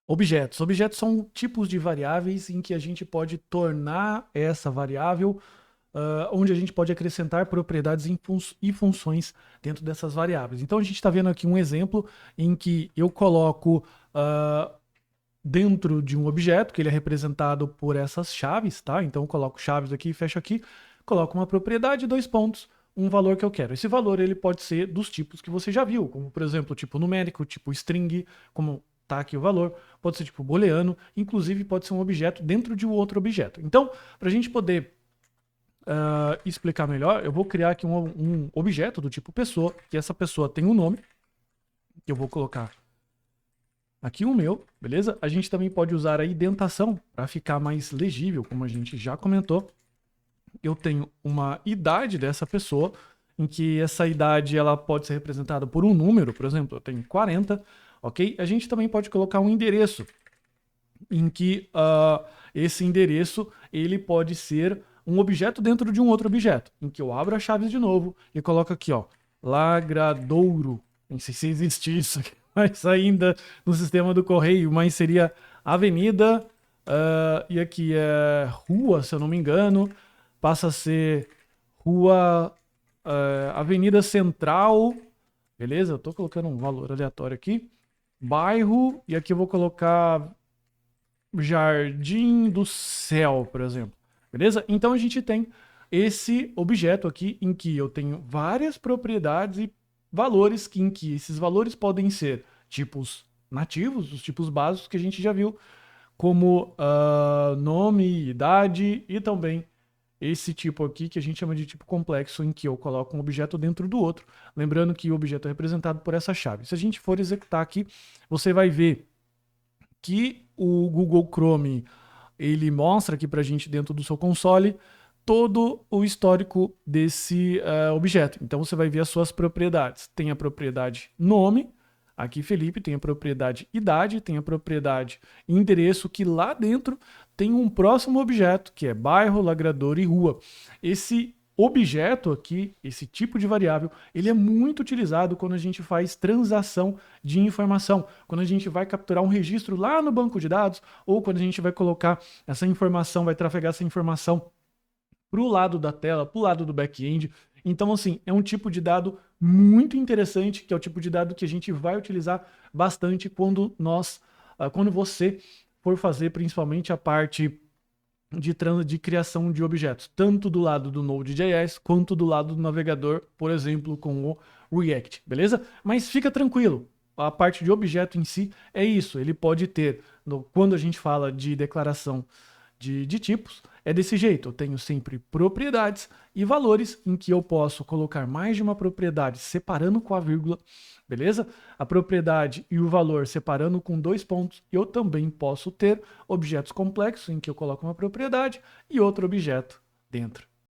Objetos. Objetos são tipos de variáveis em que a gente pode tornar essa variável, onde a gente pode acrescentar propriedades e funções dentro dessas variáveis. Então a gente está vendo aqui um exemplo em que eu coloco dentro de um objeto, que ele é representado por essas chaves, tá? Então eu coloco chaves aqui, fecho aqui, coloco uma propriedade, dois pontos, um valor que eu quero. Esse valor ele pode ser dos tipos que você já viu, como por exemplo, tipo numérico, tipo string, como tá aqui o valor, pode ser tipo booleano, inclusive pode ser um objeto dentro de um outro objeto. Então, para a gente poder explicar melhor, eu vou criar aqui um objeto do tipo pessoa, que essa pessoa tem um nome, que eu vou colocar aqui o meu, beleza? A gente também pode usar a indentação para ficar mais legível, como a gente já comentou. Eu tenho uma idade dessa pessoa, em que essa idade ela pode ser representada por um número, por exemplo, eu tenho 40, ok? A gente também pode colocar um endereço, em que esse endereço ele pode ser um objeto dentro de um outro objeto, em que eu abro as chaves de novo e coloco aqui, ó, Lagradouro. Nem sei se existe isso aqui, mas ainda no sistema do correio, mas seria avenida, e aqui é rua, se eu não me engano, passa a ser rua, Avenida Central, beleza? Eu tô colocando um valor aleatório aqui, bairro, e aqui eu vou colocar Jardim do Céu, por exemplo. Beleza? Então a gente tem esse objeto aqui em que eu tenho várias propriedades e valores em que esses valores podem ser tipos nativos, os tipos básicos que a gente já viu, como nome, idade e também esse tipo aqui que a gente chama de tipo complexo, em que eu coloco um objeto dentro do outro. Lembrando que o objeto é representado por essa chave. Se a gente for executar aqui, você vai ver que o Google Chrome ele mostra aqui para a gente dentro do seu console todo o histórico desse objeto. Então você vai ver as suas propriedades. Tem a propriedade nome, aqui Felipe, tem a propriedade idade, tem a propriedade endereço, que lá dentro tem um próximo objeto, que é bairro, lagrador e rua. Esse objeto aqui, esse tipo de variável, ele é muito utilizado quando a gente faz transação de informação, quando a gente vai capturar um registro lá no banco de dados, ou quando a gente vai colocar essa informação, vai trafegar essa informação para o lado da tela, para o lado do back-end. Então, assim, é um tipo de dado muito interessante, que é o tipo de dado que a gente vai utilizar bastante quando você for fazer principalmente a parte de criação de objetos, tanto do lado do Node.js quanto do lado do navegador, por exemplo, com o React, beleza? Mas fica tranquilo, a parte de objeto em si é isso, ele pode ter, quando a gente fala de declaração de tipos, é desse jeito, eu tenho sempre propriedades e valores em que eu posso colocar mais de uma propriedade separando com a vírgula, beleza? A propriedade e o valor separando com dois pontos. Eu também posso ter objetos complexos em que eu coloco uma propriedade e outro objeto dentro.